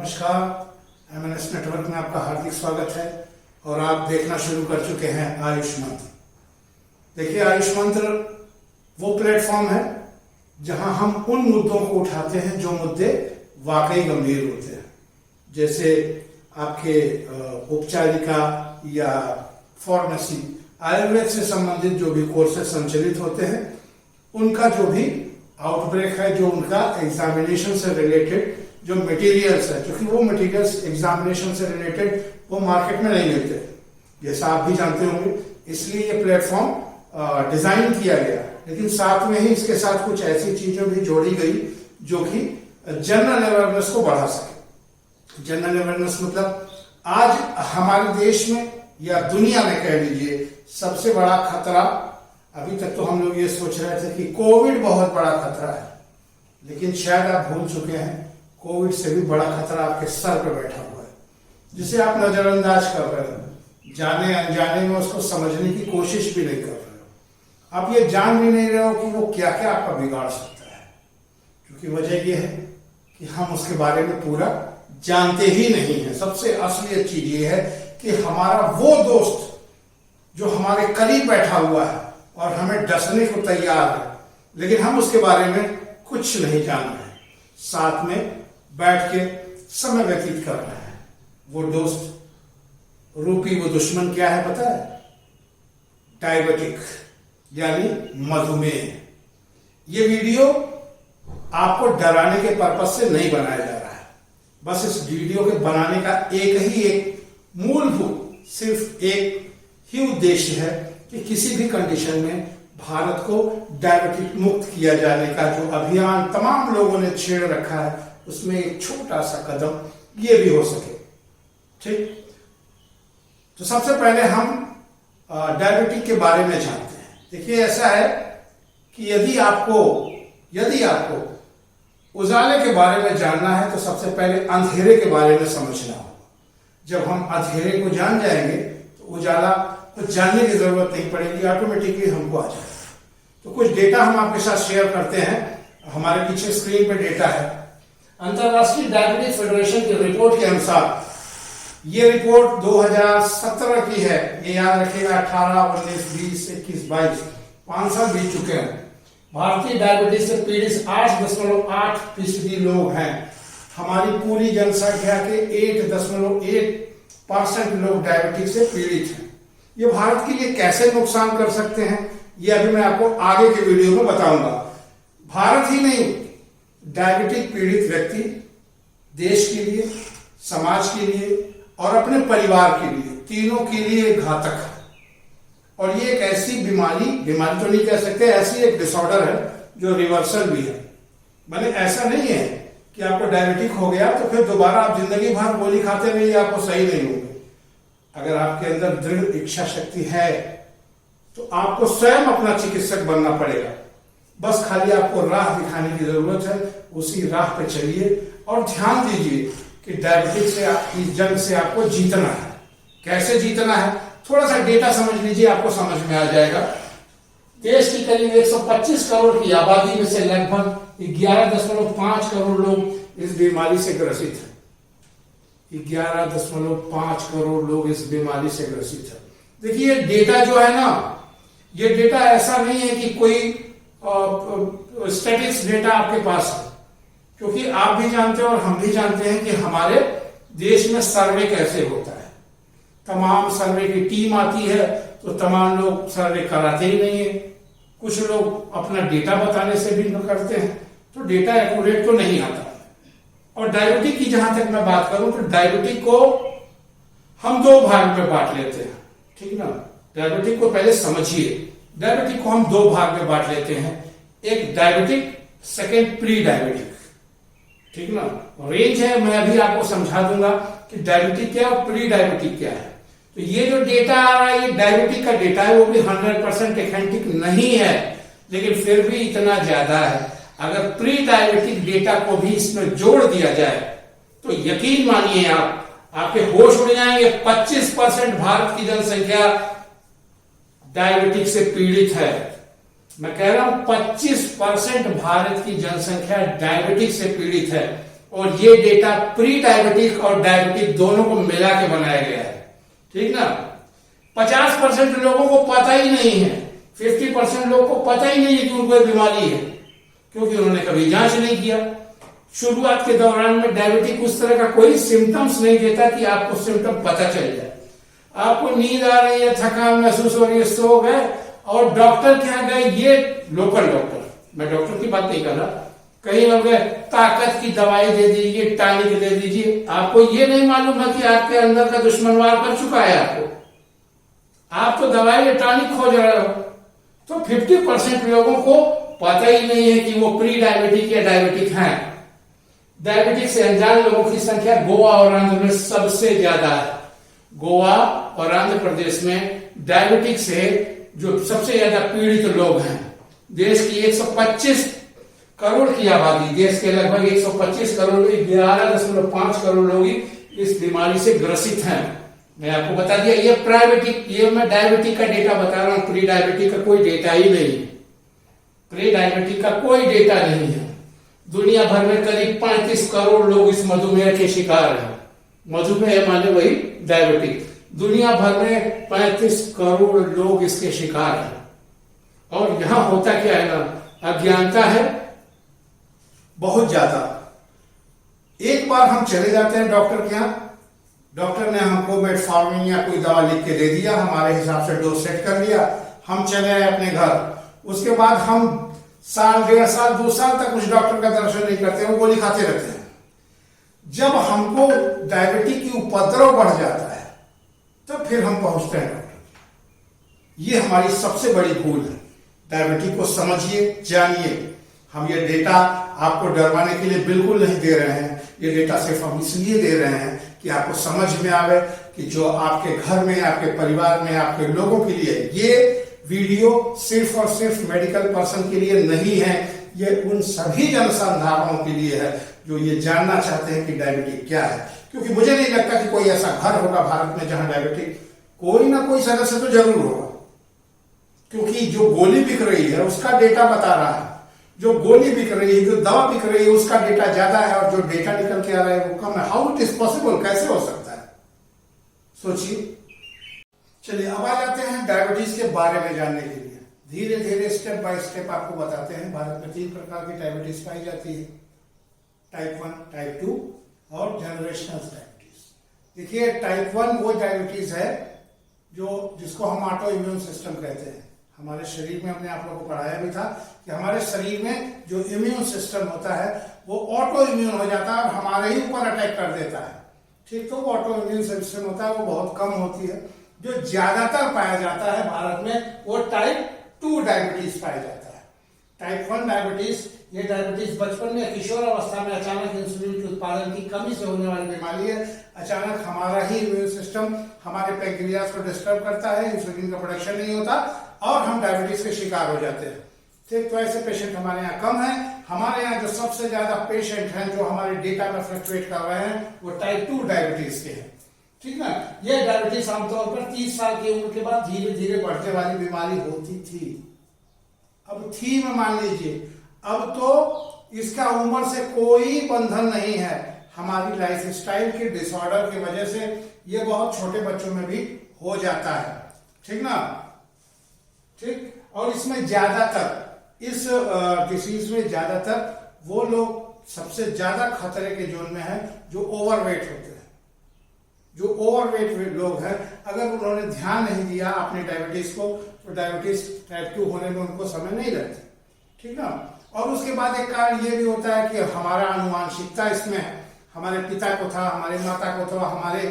नमस्कार, MNS network में आपका हार्दिक स्वागत है और आप देखना शुरू कर चुके हैं आयुष मंत्र। देखिए, आयुष मंत्र वो प्लेटफॉर्म है जहां हम उन मुद्दों को उठाते हैं जो मुद्दे वाकई गंभीर होते हैं, जैसे आपके उपचारिका या फार्मेसी, आयुर्वेद से संबंधित जो भी कोर्सेज संचालित होते हैं, उनका जो भी आउटब्रेक है, जो उनका एग्जामिनेशन से रिलेटेड जो मटेरियल्स है, क्योंकि वो मटेरियल्स एग्जामिनेशन से रिलेटेड वो मार्केट में नहीं मिलते, जैसा आप भी जानते होंगे। इसलिए ये प्लेटफॉर्म डिजाइन किया गया, लेकिन साथ में ही इसके साथ कुछ ऐसी चीजें भी जोड़ी गई जो कि जनरल अवेयरनेस को बढ़ा सके। जनरल अवेयरनेस मतलब आज हमारे देश में या दुनिया में कह लीजिए सबसे बड़ा खतरा, अभी तक तो हम लोग ये सोच रहे थे कि कोविड बहुत बड़ा खतरा है, लेकिन शायद आप भूल चुके हैं कोविड से भी बड़ा खतरा आपके सर पर बैठा हुआ है, जिसे आप नजरअंदाज कर रहे हो, जाने अनजाने में उसको समझने की कोशिश भी नहीं कर रहे हो। आप ये जान भी नहीं रहे हो कि वो क्या क्या आपका बिगाड़ सकता है, क्योंकि वजह ये है कि हम उसके बारे में पूरा जानते ही नहीं है। सबसे असलियत चीज ये है कि हमारा वो दोस्त जो हमारे करीब बैठा हुआ है और हमें डसने को तैयार है, लेकिन हम उसके बारे में कुछ नहीं जान रहे हैं, साथ में बैठ के समय व्यतीत कर रहे हैं। वो दोस्त रूपी वो दुश्मन क्या है पता है? डायबिटिक यानी मधुमेह। ये वीडियो आपको डराने के पर्पज से नहीं बनाया जा रहा है, बस इस वीडियो के बनाने का एक मूलभूत सिर्फ एक ही उद्देश्य है कि किसी भी कंडीशन में भारत को डायबिटिक मुक्त किया जाने का जो अभियान तमाम लोगों ने छेड़ रखा है, उसमें एक छोटा सा कदम ये भी हो सके। ठीक, तो सबसे पहले हम डायबिटिक के बारे में जानते हैं। देखिए, ऐसा है कि यदि आपको उजाले के बारे में जानना है तो सबसे पहले अंधेरे के बारे में समझना होगा। जब हम अंधेरे को जान जाएंगे तो उजाला तो जानने की जरूरत नहीं पड़ेगी, ऑटोमेटिकली हमको आ जाएगा। तो कुछ डेटा हम आपके साथ शेयर करते हैं। हमारे पीछे स्क्रीन पे डेटा है। अंतरराष्ट्रीय डायबिटीज फेडरेशन की रिपोर्ट के अनुसार, ये रिपोर्ट 2017 की है, ये याद रखिएगा। 18, 19, 20, 21, 22 5 साल बीत चुके हैं। भारतीय डायबिटीज से पीड़ित 8.8% लोग हैं। हमारी पूरी जनसंख्या के 1.1% लोग डायबिटीज से पीड़ित हैं। ये भारत के लिए कैसे नुकसान कर सकते हैं, ये अभी मैं आपको आगे के वीडियो में बताऊंगा। भारत ही नहीं, डायबिटिक पीड़ित व्यक्ति देश के लिए, समाज के लिए और अपने परिवार के लिए, तीनों के लिए घातक है। और ये एक ऐसी बीमारी तो नहीं कह सकते, ऐसी एक डिसऑर्डर है जो रिवर्सल भी है। माने ऐसा नहीं है कि आपको डायबिटिक हो गया तो फिर दोबारा आप जिंदगी भर गोली खाते रहिए, आपको सही नहीं होंगे। अगर आपके अंदर दृढ़ इच्छा शक्ति है तो आपको स्वयं अपना चिकित्सक बनना पड़ेगा। बस खाली आपको राह दिखाने की जरूरत है, उसी राह पे चलिए और ध्यान दीजिए कि डायबिटीज से इस जंग से आपको जीतना है। कैसे जीतना है, थोड़ा सा डेटा समझ लीजिए, आपको समझ में आ जाएगा। देश की करीब 125 करोड़ की आबादी में से लगभग 11.5 करोड़ लोग इस बीमारी से ग्रसित है। 11.5 करोड़ लोग इस बीमारी से ग्रसित है। देखिए, ये डेटा जो है ना, ये डेटा ऐसा नहीं है कि कोई स्टैटिस्टिक्स डेटा आपके पास है, क्योंकि आप भी जानते हैं और हम भी जानते हैं कि हमारे देश में सर्वे कैसे होता है। तमाम सर्वे की टीम आती है तो तमाम लोग सर्वे कराते ही नहीं है। कुछ लोग अपना डेटा बताने से भी न करते हैं, तो डेटा एक्यूरेट तो नहीं आता। और डायबिटिक की जहां तक मैं बात करूं तो डायबिटिक को हम 2 भाग में बांट लेते हैं, ठीक ना। डायबिटिक को पहले समझिए। डायबिटिक को हम 2 भाग में बांट लेते हैं, एक डायबिटिक, सेकंड प्री डायबिटिक, ठीक ना। रेंज है, मैं अभी आपको समझा दूंगा कि डायबिटिक क्या और प्री डायबिटिक क्या है। तो ये जो डेटा आ रहा है, ये डायबिटिक का डेटा है, वो भी 100% ऑथेंटिक नहीं है, लेकिन फिर भी इतना ज्यादा है। अगर प्री डायबिटिक डेटा को भी इसमें जोड़ दिया जाए तो यकीन मानिए आपके होश उड़ जाएंगे। 25% भारत की जनसंख्या डायबिटिक से पीड़ित है। मैं कह रहा हूं 25% भारत की जनसंख्या डायबिटिक से पीड़ित है और ये डेटा प्री डायबिटिक और डायबिटिक दोनों को मिला के बनाया गया है, ठीक ना। 50% लोगों को पता ही नहीं है, 50% लोगों को पता ही नहीं है कि उनको बीमारी है, क्योंकि उन्होंने कभी जांच नहीं किया। शुरुआत के दौरान में डायबिटिक उस तरह का कोई सिम्टम्स नहीं देता कि आपको सिम्टम पता चल जाए। आपको नींद आ रही है, थकान महसूस हो रही है, सो गए और डॉक्टर के यहाँ गए, ये लोकल डॉक्टर, मैं डॉक्टर की बात नहीं कर रहा, कहीं लोग ताकत की दवाई दे दीजिए, टॉनिक दे दीजिए, आपको ये नहीं मालूम है कि आपके अंदर का दुश्मन वार कर चुका है आपको, आप तो दवाई टॉनिक खोज रहे हो। तो 50% लोगों को पता ही नहीं है कि वो प्री डायबिटिक या डायबिटिक हैं। डायबिटिक से अनजान लोगों की संख्या गोवा और आंध्र में सबसे ज्यादा है। गोवा और आंध्र प्रदेश में डायबिटिक से जो सबसे ज्यादा पीड़ित लोग हैं, देश की 125 करोड़ की आबादी, देश के लगभग 125 करोड़, 11.5 करोड़ लोग इस बीमारी से ग्रसित हैं। मैं आपको बता दिया, ये मैं डायबिटिक का डेटा बता रहा हूं, प्री डायबिटिक का कोई डेटा ही नहीं, प्री डायबिटिक का कोई डेटा नहीं है। दुनिया भर में करीब 35 करोड़ लोग इस मधुमेह के शिकार हैं। मधुमेह माने वही डायबिटिक। दुनिया भर में 35 करोड़ लोग इसके शिकार हैं। और यहां होता क्या है ना, अज्ञानता है बहुत ज्यादा। एक बार हम चले जाते हैं डॉक्टर के यहाँ, डॉक्टर ने हमको मेटफॉर्मिन या कोई दवा लिख के दे दिया, हमारे हिसाब से डोज सेट कर लिया, हम चले आए अपने घर। उसके बाद हम साल, 1.5 साल, 2 साल तक उस डॉक्टर का दर्शन नहीं करते, वो गोली खाते रहते हैं। जब हमको डायबिटिक की उपद्रव बढ़ जाता है तो फिर हम पहुंचते हैं डॉक्टर। ये हमारी सबसे बड़ी भूल है। डायबिटिक को समझिए, जानिए। हम ये डेटा आपको डरवाने के लिए बिल्कुल नहीं दे रहे हैं, ये डेटा सिर्फ हम इसलिए दे रहे हैं कि आपको समझ में आवे कि जो आपके घर में, आपके परिवार में, आपके लोगों के लिए ये वीडियो सिर्फ और सिर्फ मेडिकल पर्सन के लिए नहीं है, ये उन सभी जनसाधारणों के लिए है जो ये जानना चाहते हैं कि डायबिटिक क्या है। क्योंकि मुझे नहीं लगता कि कोई ऐसा घर होगा भारत में जहां डायबिटिक कोई ना कोई सदस्य तो जरूर होगा, क्योंकि जो गोली बिक रही है उसका डेटा बता रहा है, जो गोली बिक रही है, जो दवा बिक रही है उसका डेटा ज्यादा है और जो डेटा निकल के आ रहा है वो कम है। हाउ इट इज पॉसिबल, कैसे हो सकता है, सोचिए। चलिए अब आ जाते हैं डायबिटीज के बारे में जानने के लिए। धीरे धीरे स्टेप बाय स्टेप आपको बताते हैं। भारत में 3 प्रकार की डायबिटीज पाई जाती है, टाइप 1, टाइप 2 और जनरेशनल डायबिटीज। देखिए टाइप 1 वो डायबिटीज है जिसको हम ऑटो इम्यून सिस्टम कहते हैं। हमारे शरीर में, हमने आप लोगों को पढ़ाया भी था कि हमारे शरीर में जो इम्यून सिस्टम होता है वो ऑटो इम्यून हो जाता है और हमारे ही ऊपर अटैक कर देता है, ठीक। तो वो ऑटो इम्यून सिस्टम होता है, वो बहुत कम होती है। जो ज्यादातर पाया जाता है भारत में वो टाइप 2 डायबिटीज पाया जाता है। टाइप 1 डायबिटीज, ये डायबिटीज बचपन में, किशोर अवस्था में अचानक इंसुलिन के उत्पादन की कमी से होने वाली बीमारी है। अचानक हमारा ही इम्यून सिस्टम हमारे पैंक्रियास को डिस्टर्ब करता है, इंसुलिन का प्रोडक्शन नहीं होता और हम डायबिटीज के शिकार हो जाते हैं, ठीक। तो ऐसे पेशेंट हमारे यहाँ कम है। हमारे यहाँ जो सबसे ज्यादा पेशेंट हैं जो हमारे डेटा में फ्लक्चुएट कर रहे हैं वो टाइप 2 डायबिटीज के हैं, ठीक ना। ये डायबिटीज आमतौर पर 30 साल की उम्र के बाद धीरे धीरे बढ़ने वाली बीमारी होती थी। अब थी में मान लीजिए, अब तो इसका उम्र से कोई बंधन नहीं है। हमारी लाइफ स्टाइल के डिसऑर्डर की वजह से ये बहुत छोटे बच्चों में भी हो जाता है, ठीक ना, ठीक। और इसमें ज्यादातर, इस डिसीज में ज्यादातर वो लोग सबसे ज्यादा खतरे के जोन में है जो ओवरवेट होते हैं। जो ओवरवेट लोग हैं, अगर उन्होंने ध्यान नहीं दिया अपने डायबिटीज को तो डायबिटीज टाइप 2 होने में उनको समय नहीं लगती, ठीक ना। और उसके बाद एक कारण ये भी होता है कि हमारा आनुवांशिकता इसमें है। हमारे पिता को था, हमारे माता को था, हमारे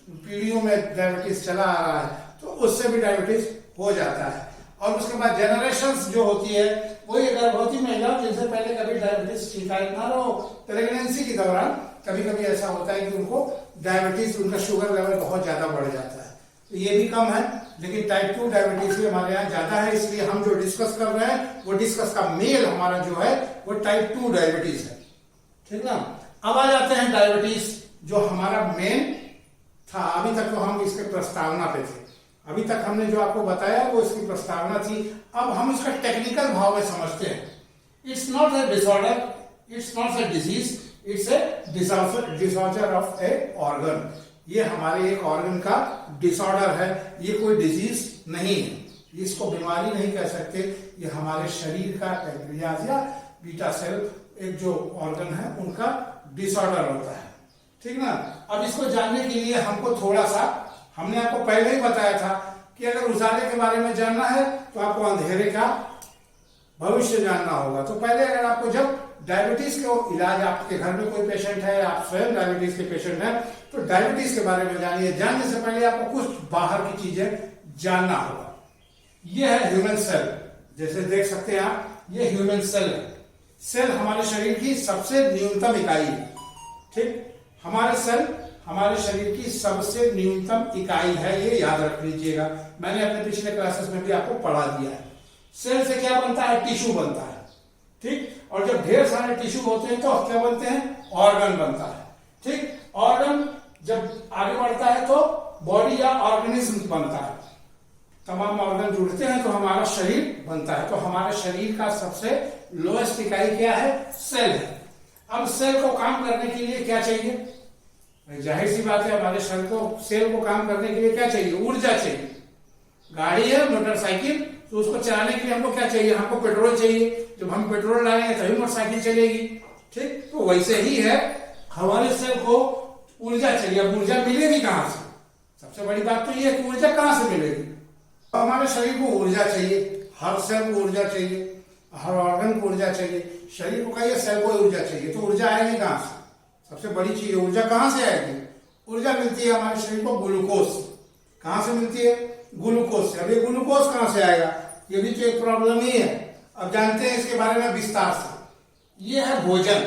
पीढ़ियों में डायबिटीज चला आ रहा है, तो उससे भी डायबिटीज हो जाता है। और उसके बाद जनरेशंस जो होती है वो ये गर्भवती महिलाओं जिनसे पहले कभी डायबिटीज शिकायत ना हो, प्रेगनेंसी के दौरान कभी कभी ऐसा होता है कि उनको डायबिटीज, उनका शुगर लेवल बहुत ज्यादा बढ़ जाता है। तो ये भी कम है, लेकिन टाइप 2 डायबिटीज भी हमारे यहाँ ज्यादा है। इसलिए हम जो डिस्कस कर रहे हैं वो डिस्कस का मेल हमारा जो है वो टाइप 2 डायबिटीज है, ठीक ना। अब आ जाते हैं डायबिटीज जो हमारा मेन था। अभी तक तो हम इसके प्रस्तावना पे थे, अभी तक हमने जो आपको बताया वो इसकी प्रस्तावना थी। अब हम इसका टेक्निकल भाव में समझते हैं। It's not a disorder, it's not a disease, it's a disorder of A organ. ये हमारे एक ऑर्गन का डिसऑर्डर है, ये कोई डिजीज नहीं है, इसको बीमारी नहीं कह सकते। ये हमारे शरीर का पैंक्रियाज या बीटा सेल एक जो ऑर्गन है उनका डिसऑर्डर होता है, ठीक ना। अब इसको जानने के लिए हमको थोड़ा सा, हमने आपको पहले ही बताया था कि अगर उजाले के बारे में जानना है तो आपको अंधेरे का भविष्य जानना होगा। तो पहले अगर आपको जब डायबिटीज का इलाज, आपके घर में कोई पेशेंट है, आप स्वयं डायबिटीज के पेशेंट हैं, तो डायबिटीज के बारे में जानिए। जानने से पहले आपको कुछ बाहर की चीजें जानना होगा। यह है ह्यूमन सेल, जैसे देख सकते हैं आप, ये ह्यूमन सेल है। सेल हमारे शरीर की सबसे न्यूनतम इकाई है, ठीक। हमारे सेल हमारे शरीर की सबसे न्यूनतम इकाई है, ये याद रख लीजिएगा। मैंने अपने पिछले क्लासेस में भी आपको पढ़ा दिया है। सेल से क्या बनता है? टिश्यू बनता है, ठीक। और जब ढेर सारे टिश्यू होते हैं तो क्या बनते हैं? ऑर्गन बनता है, ठीक। ऑर्गन जब आगे बढ़ता है तो बॉडी या ऑर्गेनिज्म बनता है, तमाम ऑर्गन जुड़ते हैं तो हमारा शरीर बनता है। तो हमारे शरीर का सबसे लोएस्ट इकाई क्या है? सेल है। अब सेल को काम करने के लिए क्या चाहिए? जाहिर सी बात है, हमारे सेल को काम करने के लिए क्या चाहिए? ऊर्जा चाहिए। गाड़ी है, मोटरसाइकिल, तो उसको चलाने के लिए हमको क्या चाहिए? हमको पेट्रोल चाहिए। जब हम पेट्रोल डालेंगे तभी मोटरसाइकिल चलेगी, ठीक। तो वैसे ही है, हमारे सेल को ऊर्जा चाहिए। अब ऊर्जा मिलेगी कहां से? सबसे बड़ी बात तो ये है कि ऊर्जा कहां से मिलेगी? हमारे शरीर को ऊर्जा चाहिए, हर सेल को ऊर्जा चाहिए, हर ऑर्गन को ऊर्जा चाहिए। शरीर को कहिए, सेल को ऊर्जा चाहिए, तो ऊर्जा आएगी कहां से? सबसे बड़ी चीज ऊर्जा कहां से आएगी? ऊर्जा मिलती है हमारे शरीर को ग्लूकोज। कहां से मिलती है? ग्लूकोज से। अब ये ग्लूकोज कहां से आएगा? ये भी तो एक प्रॉब्लम ही है। अब जानते हैं इसके बारे में विस्तार से। ये है भोजन।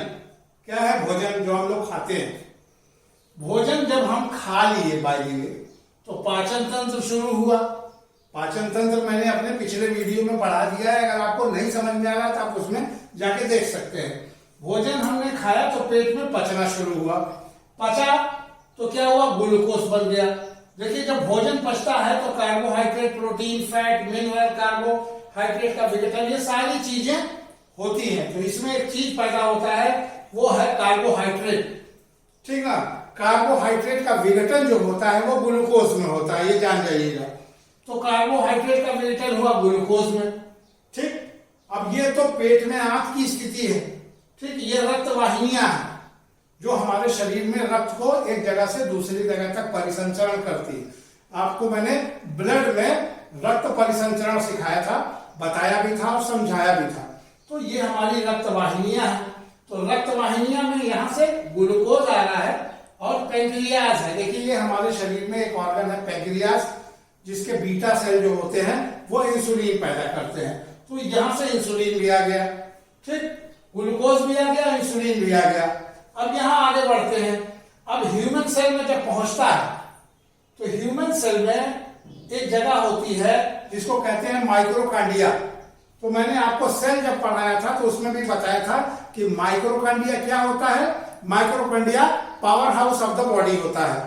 क्या है भोजन? जो हम लोग खाते हैं। भोजन जब हम खा लिए बाय लिए तो पाचन तंत्र शुरू हुआ। पाचन तंत्र मैंने अपने पिछले वीडियो में पढ़ा दिया है, अगर आपको नहीं समझ में आ रहा तो आप उसमें जाके देख सकते हैं। भोजन हमने खाया तो पेट में पचना शुरू हुआ, पचा तो क्या हुआ? ग्लूकोज बन गया। देखिए, जब भोजन पचता है तो carbohydrate, protein, fat, mineral, carbohydrate का विघटन, ये सारी चीजें होती हैं। तो इसमें एक चीज पैदा होता है, वो है कार्बोहाइड्रेट, ठीक ना। कार्बोहाइड्रेट का विघटन जो होता है वो ग्लूकोज में होता है, ये जान जाइएगा। तो कार्बोहाइड्रेट का विघटन हुआ ग्लूकोज में, ठीक। अब ये तो पेट में आंत की स्थिति है, ठीक। ये रक्त वाहिनियां हैं जो हमारे शरीर में रक्त को एक जगह से दूसरी जगह तक परिसंचरण करती है। आपको मैंने ब्लड में रक्त परिसंचरण सिखाया था, बताया भी था और समझाया भी था। तो ये हमारी रक्त वाहिनियां हैं। तो रक्त वाहिनियां में यहां से ग्लूकोज आ रहा है और पैंक्रियाज है। देखिए, ये हमारे शरीर में एक ऑर्गन है पैंक्रियाज, जिसके बीटा सेल जो होते हैं वो इंसुलिन पैदा करते हैं। तो यहां से इंसुलिन भी आ गया, ठीक। ग्लूकोज भी आ गया, इंसुलिन भी आ गया। अब यहां आगे बढ़ते हैं। अब ह्यूमन सेल में जब पहुंचता है तो ह्यूमन सेल में एक जगह होती है जिसको कहते हैं माइक्रोकांडिया। तो मैंने आपको सेल जब पढ़ाया था तो उसमें भी बताया था कि माइक्रोकांडिया क्या होता है। माइक्रोकांडिया power house of the body होता है।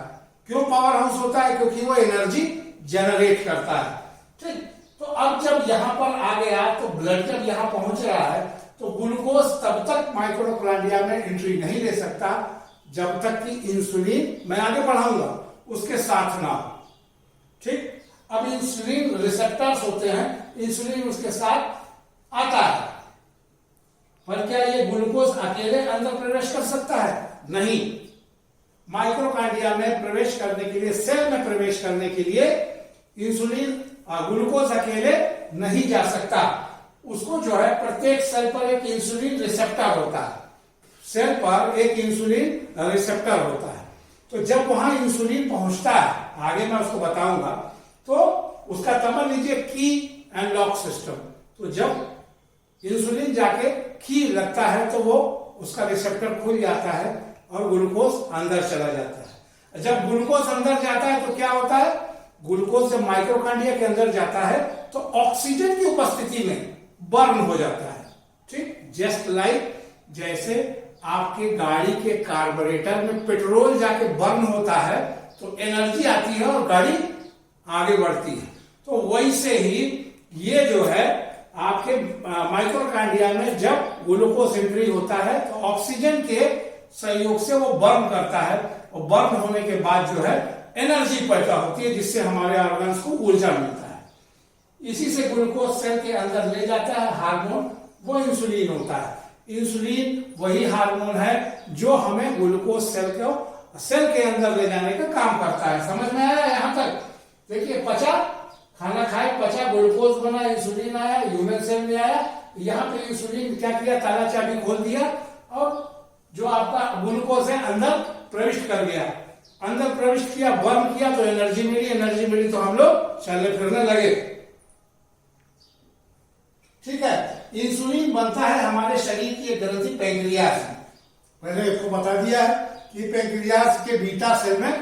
क्यों पावर हाउस होता है? क्योंकि वो एनर्जी जनरेट करता है, ठीक। तो अब जब यहां पर आ गया तो ब्लड जब यहां पहुंच रहा है तो ग्लूकोज तब तक माइक्रोकांडिया में एंट्री नहीं ले सकता जब तक कि इंसुलिन, मैं आगे बढ़ाऊंगा, उसके साथ ना हो, ठीक। अब इंसुलिन रिसेप्टर्स होते हैं, इंसुलिन उसके साथ आता है। पर क्या ये ग्लूकोज अकेले अंदर प्रवेश कर सकता है? नहीं। माइक्रोकांडिया में प्रवेश करने के लिए, सेल में प्रवेश करने के लिए इंसुलिन ग्लूकोज अकेले नहीं जा सकता। उसको जो है प्रत्येक सेल पर एक इंसुलिन रिसेप्टर होता है। सेल पर एक इंसुलिन रिसेप्टर होता है। तो जब वहां इंसुलिन पहुंचता है, आगे मैं उसको बताऊंगा, तो उसका समझ लीजिए की एंड लॉक सिस्टम। तो जब इंसुलिन जाके की लगता है तो वो उसका रिसेप्टर खुल जाता है और ग्लूकोज अंदर चला जाता है। जब ग्लूकोज अंदर जाता है तो क्या होता है? ग्लूकोज जब माइक्रोकांडिया के अंदर जाता है तो ऑक्सीजन की उपस्थिति में बर्न हो जाता है, ठीक। जस्ट लाइक जैसे आपके गाड़ी के कार्बोरेटर में पेट्रोल जाके बर्न होता है तो एनर्जी आती है और गाड़ी आगे बढ़ती है। तो वैसे ही ये जो है आपके माइक्रोकांडिया में जब ग्लूकोज एंट्री होता है तो ऑक्सीजन के सहयोग से वो बर्न करता है और बर्न होने के बाद जो है एनर्जी पैदा होती है, जिससे हमारे ऑर्गन्स को ऊर्जा मिलता है। इसी से ग्लूकोज सेल के अंदर ले जाता है हार्मोन, वो इंसुलिन होता है। इंसुलिन वही हार्मोन है जो हमें ग्लूकोज सेल के अंदर ले जाने का काम करता है। समझ में आया यहां तक? देखिए, पचा, खाना खाए, पचा, ग्लूकोज बना, इंसुलिन आया, ह्यूमन सेल में आया। यहाँ पे इंसुलिन क्या किया, ताला चाबी खोल दिया और जो आपका ग्लूकोज है अंदर प्रविष्ट कर गया। अंदर प्रविष्ट किया, बर्न किया तो एनर्जी मिली, एनर्जी मिली तो हम लोग चलने फिरने लगे। ठीक है। इंसुलिन बनता है हमारे शरीर की एक ग्रंथि पैंक्रियाज में। मैंने आपको बता दिया है कि पैंक्रियाज के बीटा सेल में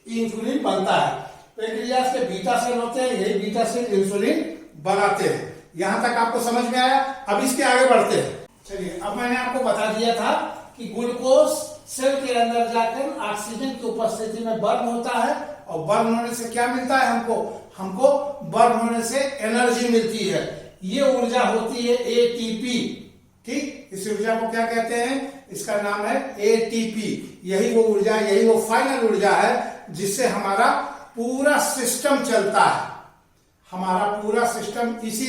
इंसुलिन बनता है। पैंक्रियाज के बीटा सेल होते हैं, यही बीटा सेल इंसुलिन बनाते हैं। यहां तक आपको समझ में आया? अब इसके आगे बढ़ते हैं। चलिए, अब मैंने आपको बता दिया था कि ग्लूकोज सेल के अंदर जाकर ऑक्सीजन की उपस्थिति में बर्न होता है और बर्न होने से क्या मिलता है हमको बर्न होने से एनर्जी मिलती है। ये ऊर्जा होती है एटीपी। ठीक, इस ऊर्जा को क्या कहते हैं? इसका नाम है एटीपी। यही वो ऊर्जा, यही वो फाइनल ऊर्जा है जिससे हमारा पूरा सिस्टम चलता है। हमारा पूरा सिस्टम इसी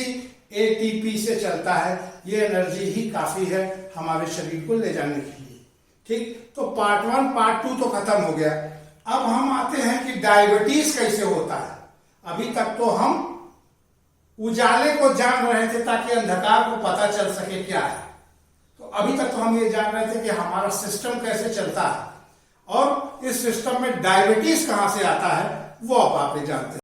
एटीपी से चलता है। ये एनर्जी ही काफी है हमारे शरीर को ले जाने के लिए। ठीक, तो पार्ट 1 पार्ट 2 तो खत्म हो गया। अब हम आते हैं कि डायबिटीज कैसे होता है। अभी तक तो हम उजाले को जान रहे थे ताकि अंधकार को पता चल सके क्या है। तो अभी तक तो हम ये जान रहे थे कि हमारा सिस्टम कैसे चलता है और इस सिस्टम में डायबिटीज कहां से आता है, वो अब आप जानते हैं।